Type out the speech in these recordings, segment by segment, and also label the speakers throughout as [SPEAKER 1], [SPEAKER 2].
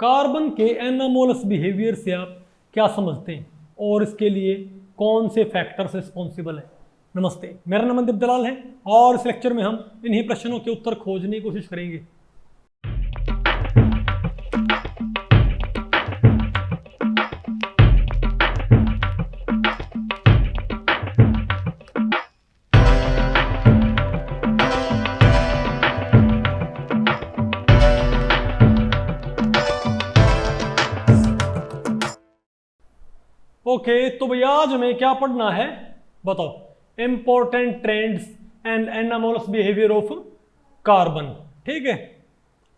[SPEAKER 1] Carbon के anomalous behaviour से आप क्या समझते हैं और इसके लिए कौन से फैक्टर्स रिस्पॉन्सिबल है। नमस्ते, मेरा नाम मनदीप दलाल है और इस लेक्चर में हम इन्हीं प्रश्नों के उत्तर खोजने की कोशिश करेंगे। ओके, तो भैया आज हमें क्या पढ़ना है बताओ। Important trends and anomalous behaviour of carbon. ठीक है,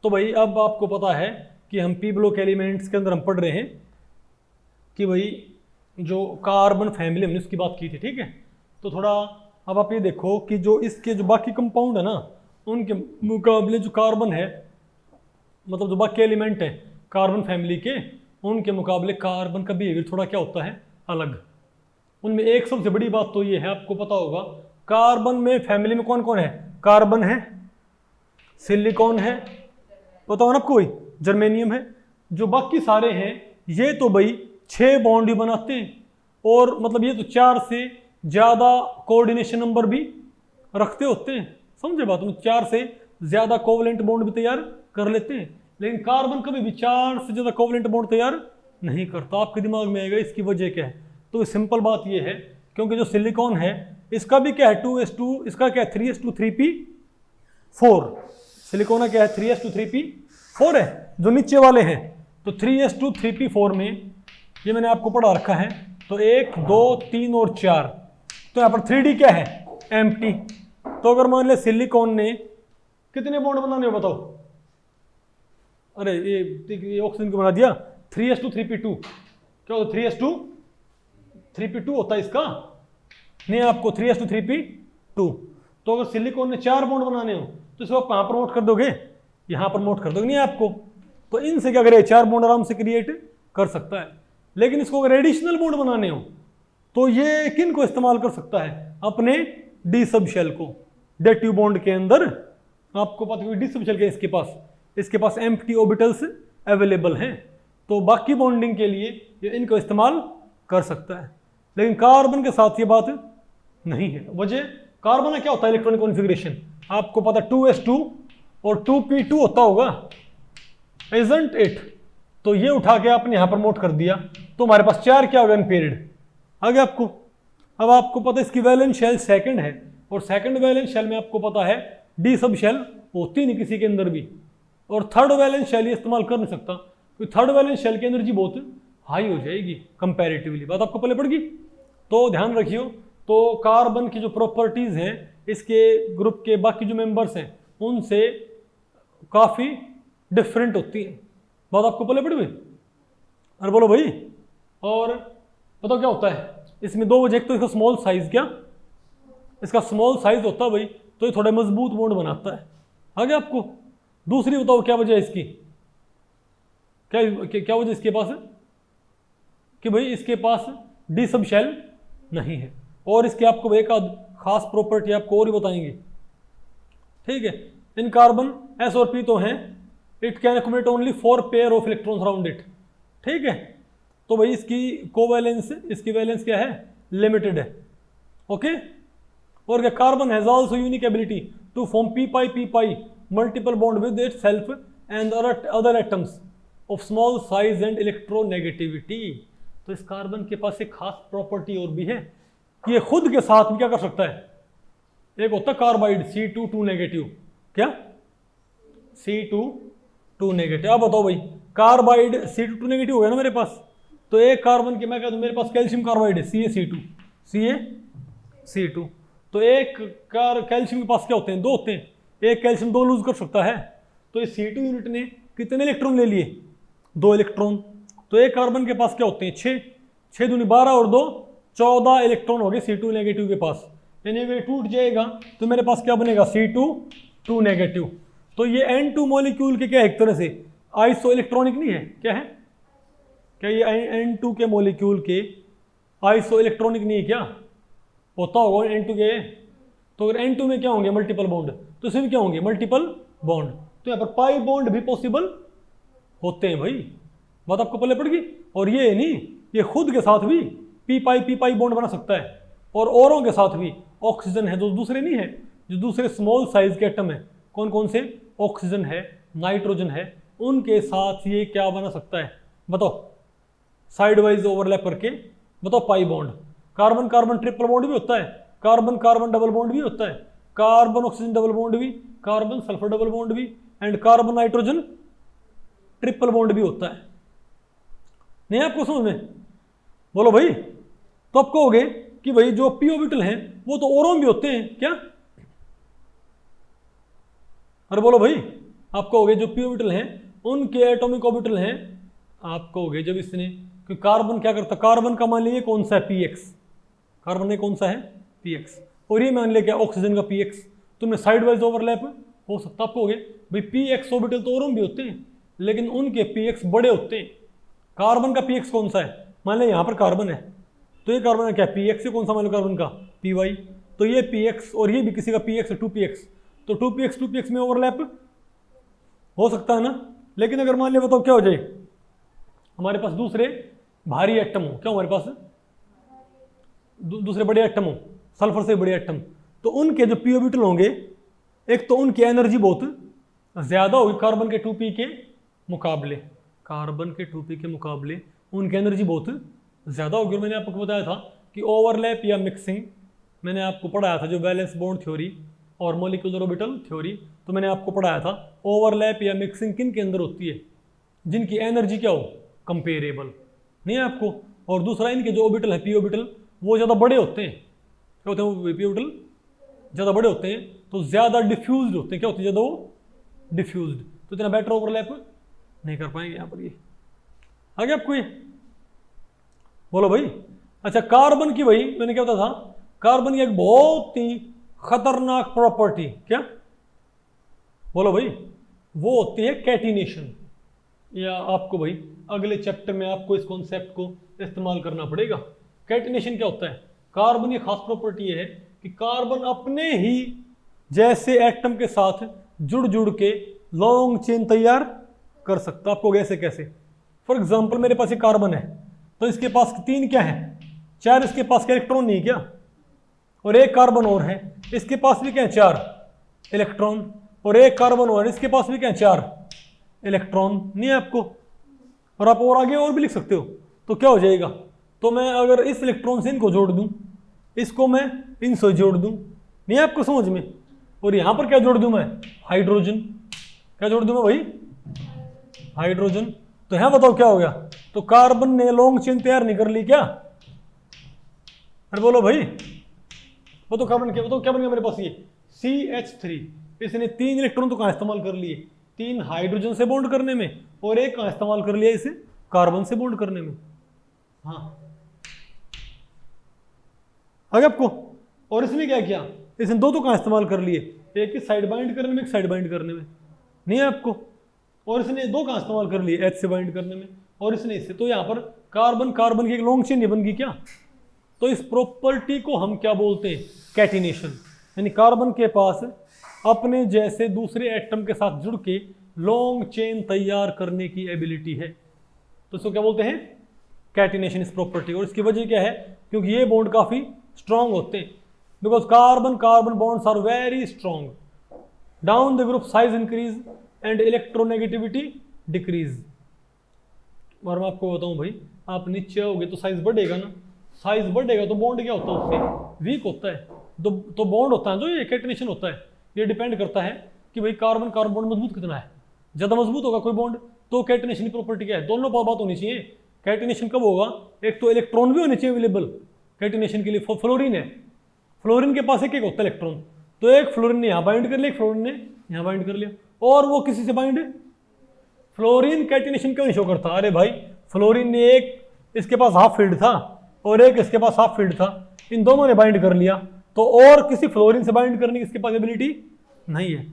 [SPEAKER 1] तो भाई अब आपको पता है कि हम पी ब्लॉक एलिमेंट्स के अंदर हम पढ़ रहे हैं कि भाई जो कार्बन फैमिली हमने उसकी बात की थी। ठीक है, तो थोड़ा अब आप ये देखो कि जो इसके जो बाकी कंपाउंड है ना उनके मुकाबले जो कार्बन है, मतलब जो बाकी एलिमेंट है कार्बन फैमिली के, उनके मुकाबले कार्बन का बिहेवियर थोड़ा क्या होता है अलग। उनमें एक सबसे बड़ी बात तो ये है, आपको पता होगा कार्बन में फैमिली में कौन कौन है। कार्बन है, सिलिकॉन है, पता हो ना आपको, जर्मेनियम है। जो बाकी सारे हैं ये तो भाई 6 बॉन्ड ही बनाते हैं और मतलब ये तो 4 से ज़्यादा कोऑर्डिनेशन नंबर भी रखते होते हैं। समझे बात में, 4 से ज़्यादा कोवलेंट बॉन्ड भी तैयार कर लेते हैं, लेकिन कार्बन कभी भी 4 से ज़्यादा कोवलेंट बॉन्ड तैयार नहीं करता। आपके दिमाग में आएगा इसकी वजह क्या है, तो सिंपल बात ये है क्योंकि जो सिलिकॉन है इसका भी क्या है 2s2, इसका क्या है 3s2 3p4। सिलिकॉन क्या है 3s2 3p4 है। जो नीचे वाले हैं तो 3s2 3p4 में ये मैंने आपको पढ़ा रखा है, तो 1 2 3 और 4, तो यहाँ पर 3d क्या है एम्प्टी। तो अगर मान ले सिलिकॉन ने कितने बॉन्ड बनाने हो बताओ। अरे ये ऑक्सीजन को बना दिया 3s2 3p2, क्या होता है 3s2 3p2 होता है इसका, नहीं आपको 3s2 3p2। तो अगर सिलिकॉन ने 4 बॉन्ड बनाने हो तो इसको आप कहाँ प्रमोट कर दोगे, यहाँ प्रमोट कर दोगे नहीं आपको। तो इनसे क्या करे 4 बॉन्ड आराम से क्रिएट कर सकता है। लेकिन इसको अगर एडिशनल बॉन्ड बनाने हो तो ये किन को इस्तेमाल कर सकता है, अपने डी सब शेल को। डेटिव बॉन्ड के अंदर आपको पता है डी सब शेल के इसके पास एम्प्टी ऑर्बिटल्स अवेलेबल हैं, तो बाकी बॉन्डिंग के लिए ये इनको इस्तेमाल कर सकता है। लेकिन कार्बन के साथ ये बात नहीं है। वजह कार्बन में क्या होता है इलेक्ट्रॉनिक कॉन्फ़िगरेशन, आपको पता 2s2 और 2p2 होता होगा, इजंट इट। तो ये उठा के आपने यहाँ प्रमोट कर दिया तो हमारे पास 4 क्या हो गया अनपेयर्ड आ गया आपको। अब आपको पता है इसकी वैलेंस शेल सेकंड है और सेकंड वैलेंस शेल में आपको पता है डी सब शेल होती नहीं किसी के अंदर भी, और थर्ड वैलेंस शेल ये इस्तेमाल कर नहीं सकता क्योंकि थर्ड वैलेंस शेल की एनर्जी बहुत हाई हो जाएगी कंपैरेटिवली। बात आपको पहले पड़ गई, तो ध्यान रखियो। तो कार्बन की जो प्रॉपर्टीज़ हैं इसके ग्रुप के बाकी जो मेंबर्स हैं उनसे काफ़ी डिफरेंट होती हैं। बात आपको पहले पड़ गई। अरे बोलो भाई, और बताओ क्या होता है इसमें 2 वजह। एक तो इसका स्मॉल साइज, क्या इसका स्मॉल साइज होता है भाई, तो ये थोड़ा मजबूत बॉन्ड बनाता है आगे आपको। दूसरी बताओ क्या वजह है इसकी, क्या वजह इसके पास है कि भाई इसके पास डी सब शेल नहीं है। और इसके आपको एक खास प्रॉपर्टी आपको और ही बताएंगे। ठीक है, इन कार्बन एस और पी तो हैं, it can accommodate only 4 pair of electrons around it. ठीक है, तो भाई इसकी कोवैलेंस, इसकी वैलेंस क्या है लिमिटेड है। ओके, और क्या carbon has also unique ability to form p pi multiple bond with itself and other atoms of small size and electronegativity. तो इस कार्बन के पास एक खास प्रॉपर्टी और भी है कि ये खुद के साथ भी क्या कर सकता है। एक होता है कार्बाइड C2 नेगेटिव, क्या C2 नेगेटिव। अब बताओ भाई कार्बाइड C2 नेगेटिव हो गया ना मेरे पास, तो एक कार्बन के मैं कहता हूँ मेरे पास कैल्शियम कार्बाइड है CaC2। तो एक कैल्शियम के पास क्या होते हैं 2 होते हैं, एक कैल्शियम 2 लूज कर सकता है। तो इस C2 यूनिट ने कितने इलेक्ट्रॉन ले लिए 2 इलेक्ट्रॉन। तो एक कार्बन के पास क्या होते हैं 6 दूनी 12 और 2 14 इलेक्ट्रॉन हो गए C2 नेगेटिव के पास। यानी वे टूट जाएगा तो मेरे पास क्या बनेगा C2 नेगेटिव। तो ये N2 मॉलिक्यूल के क्या एक तरह से आइसो इलेक्ट्रॉनिक नहीं है, क्या है, क्या ये N2 के मॉलिक्यूल के आइसो इलेक्ट्रॉनिक नहीं है, क्या होता होगा N2 के। तो अगर N2 में क्या होंगे मल्टीपल बॉन्ड, तो इसमें क्या होंगे मल्टीपल बॉन्ड। तो यहाँ पर पाई बॉन्ड भी पॉसिबल होते हैं भाई, बात आपको पल्ले पड़ गई। और ये नहीं, ये खुद के साथ भी पी पाई बॉन्ड बना सकता है, और औरों के साथ भी। ऑक्सीजन है जो दूसरे नहीं है, जो दूसरे स्मॉल साइज के एटम है, कौन कौन से, ऑक्सीजन है, नाइट्रोजन है, उनके साथ ये क्या बना सकता है बताओ, साइड वाइज ओवरलैप करके बताओ, pi bond. Carbon carbon triple bond भी होता है, कार्बन कार्बन डबल बॉन्ड भी होता है, कार्बन ऑक्सीजन डबल बॉन्ड भी, कार्बन सल्फर डबल बॉन्ड भी, and carbon nitrogen triple bond भी होता है। नहीं आपको समझ में, बोलो भाई। तो आप कहोगे कि भाई जो पी ऑर्बिटल हैं वो तो औरों भी होते हैं क्या, अरे बोलो भाई। आप कहोगे जो पी ऑर्बिटल हैं उनके एटॉमिक ऑर्बिटल हैं, आप कहोगे जब इसने, कि कार्बन क्या करता, कार्बन का मान लीजिए कौन सा है, पीएक्स, कार्बन में कौन सा है, पीएक्स, और ये मान लिया क्या, ऑक्सीजन का पीएक्स, तुमने साइड वाइज ओवरलैप हो सकता। आप कहोगे भाई पीएक्स ऑर्बिटल तो औरों भी होते हैं, लेकिन उनके पीएक्स बड़े होते हैं। कार्बन का पीएक्स कौन सा है, मान लिया यहाँ पर कार्बन है, तो ये कार्बन है क्या, पीएक्स है, कौन सा मान लो कार्बन का, पीवाई, तो ये पीएक्स और ये भी किसी का पीएक्स है, 2px, तो 2px में ओवरलैप हो सकता है ना। लेकिन अगर मान लिया बताओ क्या हो जाए, हमारे पास दूसरे भारी एटम हो, क्या हमारे पास दूसरे बड़े एटम हो, सल्फर से बड़े एटम, तो उनके जो पी ऑर्बिटल होंगे, एक तो उनकी एनर्जी बहुत ज़्यादा होगी कार्बन के 2p के मुकाबले, कार्बन के 2p के मुकाबले उनकी एनर्जी बहुत ज़्यादा होगी। और मैंने आपको बताया था कि ओवरलैप या मिक्सिंग, मैंने आपको पढ़ाया था जो वैलेंस बॉन्ड थ्योरी और मॉलिक्यूलर ऑर्बिटल थ्योरी, तो मैंने आपको पढ़ाया था ओवरलैप या मिक्सिंग किन के अंदर होती है, जिनकी एनर्जी क्या हो, कंपेरेबल, नहीं है आपको। और दूसरा इनके जो ऑर्बिटल है पी ऑर्बिटल वो ज़्यादा बड़े होते हैं, क्या होते हैं वो पी ऑर्बिटल ज़्यादा बड़े होते हैं, तो ज़्यादा डिफ्यूज्ड होते हैं, क्या होते हैं ज़्यादा वो डिफ्यूज्ड, तो इतना बेटर ओवरलैप नहीं कर पाएंगे यहाँ पर। ये आगे आपको ये बोलो भाई। अच्छा कार्बन की, भाई मैंने क्या बताया था, कार्बन की एक बहुत ही खतरनाक प्रॉपर्टी, क्या बोलो भाई, वो होती है कैटिनेशन। या आपको भाई अगले चैप्टर में आपको इस कॉन्सेप्ट को इस्तेमाल करना पड़ेगा। कैटिनेशन क्या होता है, कार्बन की खास प्रॉपर्टी ये है कि कार्बन अपने ही जैसे एटम के साथ जुड़ जुड़ के लॉन्ग चेन तैयार कर सकता। आपको कैसे कैसे, फॉर एग्जाम्पल मेरे पास ये कार्बन है, तो इसके पास 3 क्या है, 4 इसके पास के इलेक्ट्रॉन नहीं क्या, और एक कार्बन और है, इसके पास भी क्या है 4 इलेक्ट्रॉन, और एक कार्बन और इसके पास भी क्या है 4 इलेक्ट्रॉन, नहीं है आपको। और आप और आगे और भी लिख सकते हो, तो क्या हो जाएगा, तो मैं अगर इस इलेक्ट्रॉन से इनको जोड़ दूं, इसको मैं इनसे जोड़ दूं, नहीं है आपको समझ में। और यहां पर क्या जोड़ दूं मैं, हाइड्रोजन, क्या जोड़ दूं मैं भाई, हाइड्रोजन। तो यहां बताओ क्या हो गया, तो कार्बन ने लॉन्ग चेन तैयार नहीं कर ली क्या, अरे बोलो भाई, वो तो कार्बन क्या, बताओ क्या बन गया मेरे पास, ये CH3, इसने 3 इलेक्ट्रॉन तो कहां इस्तेमाल कर लिए, 3 हाइड्रोजन से बॉन्ड करने में, और एक कहां इस्तेमाल कर लिया इसे, कार्बन से बॉन्ड करने में। हाँ आगे आपको, और इसने क्या किया, इसने 2 तो कहां इस्तेमाल कर लिए, एक ही साइड बाइंड करने में, एक साइड बाइंड करने में, नहीं है आपको। और इसने 2 कहां इस्तेमाल कर लिए, H से बाइंड करने में, और इसने इससे, तो यहां पर कार्बन कार्बन की एक लॉन्ग चेन नहीं बन गई क्या। तो इस प्रॉपर्टी को हम क्या बोलते हैं, कैटिनेशन, यानी कार्बन के पास अपने जैसे दूसरे एटम के साथ जुड़ के लॉन्ग चेन तैयार करने की एबिलिटी है, तो इसको क्या बोलते हैं, कैटिनेशन, इस प्रॉपर्टी। और इसकी वजह क्या है, क्योंकि ये बॉन्ड काफी स्ट्रॉन्ग होते हैं, because carbon carbon bonds are very strong, down the group size increase and electronegativity decrease. और मैं आपको बताऊं भाई, आप नीचे होगे तो साइज बढ़ेगा ना, साइज बढ़ेगा तो बॉन्ड क्या होता है, उससे वीक होता है, तो बॉन्ड होता है जो ये कैटिनेशन होता है, ये डिपेंड करता है कि भाई कार्बन कार्बन बॉन्ड मजबूत कितना है। ज़्यादा मजबूत होगा कोई बॉन्ड तो कैटिनेशन की प्रॉपर्टी क्या है, दोनों बात होनी चाहिए। कैटिनेशन कब होगा, एक तो इलेक्ट्रॉन भी होने चाहिए अवेलेबल कैटिनेशन के लिए। फ्लोरीन है, फ्लोरीन के पास एक एक होता है इलेक्ट्रॉन, तो एक फ्लोरीन ने यहाँ बाइंड कर लिया, एक फ्लोरीन ने यहाँ बाइंड कर लिया, और वो किसी से बाइंड, फ्लोरीन कैटिनेशन क्यों नहीं शो करता, अरे भाई फ्लोरीन ने एक, इसके पास हाफ फील्ड था और एक इसके पास हाफ फील्ड था, इन दोनों ने बाइंड कर लिया, तो और किसी फ्लोरीन से बाइंड करने की इसके पास एबिलिटी नहीं है।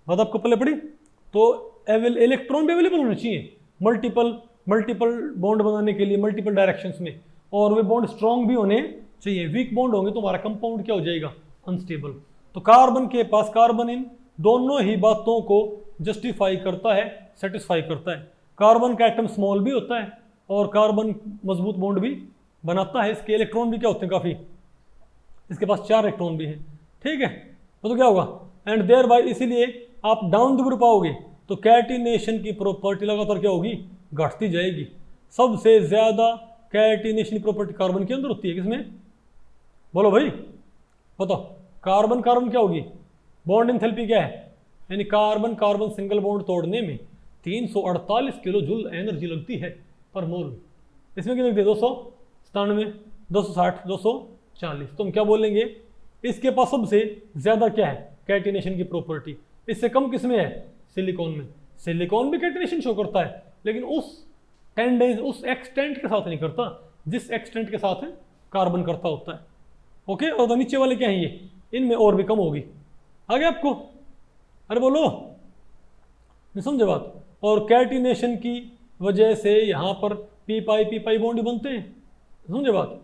[SPEAKER 1] बात आपको पहले पड़ी, तो इलेक्ट्रॉन भी अवेलेबल होने चाहिए मल्टीपल बॉन्ड बनाने के लिए, मल्टीपल डायरेक्शंस में, और वे बॉन्ड स्ट्रॉन्ग भी होने चाहिए। वीक बॉन्ड होंगे तो हमारा कंपाउंड क्या हो जाएगा, अनस्टेबल। तो कार्बन के पास, कार्बन इन दोनों ही बातों को जस्टिफाई करता है, सेटिस्फाई करता है। कार्बन का एटम स्मॉल भी होता है और कार्बन मजबूत बॉन्ड भी बनाता है। इसके इलेक्ट्रॉन भी क्या होते हैं काफ़ी, इसके पास 4 इलेक्ट्रॉन भी हैं, ठीक है। तो क्या होगा, एंड देयर बाय, इसीलिए आप डाउन द ग्रुप आओगे तो कैटिनेशन की प्रॉपर्टी लगातार क्या होगी, घटती जाएगी। सबसे ज़्यादा कैटिनेशन की प्रॉपर्टी कार्बन के अंदर होती है, किसमें, बोलो भाई बताओ। कार्बन कार्बन क्या होगी, बॉन्ड एंथैल्पी क्या है, यानी कार्बन कार्बन सिंगल बॉन्ड तोड़ने में 348 किलो जूल एनर्जी लगती है पर मोल। इसमें क्या लगती है, 297, 260, 240। तो हम क्या बोलेंगे, इसके पास सबसे ज़्यादा क्या है, कैटिनेशन की प्रॉपर्टी। इससे कम किसमें है, सिलिकॉन में। सिलिकॉन भी कैटिनेशन शो करता है लेकिन उस एक्सटेंट के साथ नहीं करता जिस एक्सटेंट के साथ कार्बन करता होता है। ओके, और तो नीचे वाले क्या हैं ये, इनमें और भी कम होगी। आगे आपको, अरे बोलो, नहीं समझे बात। और कैटिनेशन की वजह से यहाँ पर पी पाई बॉन्ड बनते हैं, समझे बात।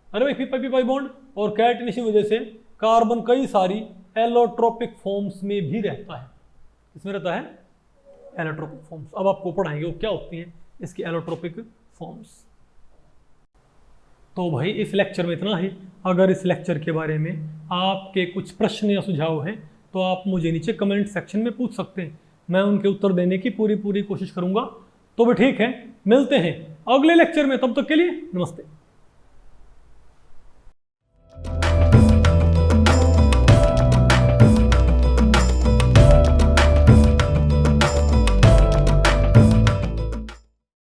[SPEAKER 1] अरे भाई पी पाई बॉन्ड, और कैटिनेशन की वजह से कार्बन कई सारी एलोट्रोपिक फॉर्म्स में भी रहता है। इसमें रहता है एलोट्रोपिक फॉर्म्स। अब आपको पढ़ाएंगे वो क्या होती हैं इसकी एलोट्रोपिक फॉर्म्स। तो भाई इस लेक्चर में इतना ही। अगर इस लेक्चर के बारे में आपके कुछ प्रश्न या सुझाव हैं तो आप मुझे नीचे कमेंट सेक्शन में पूछ सकते हैं, मैं उनके उत्तर देने की पूरी कोशिश करूंगा। तो भी ठीक है, मिलते हैं अगले लेक्चर में, तब तक के लिए नमस्ते।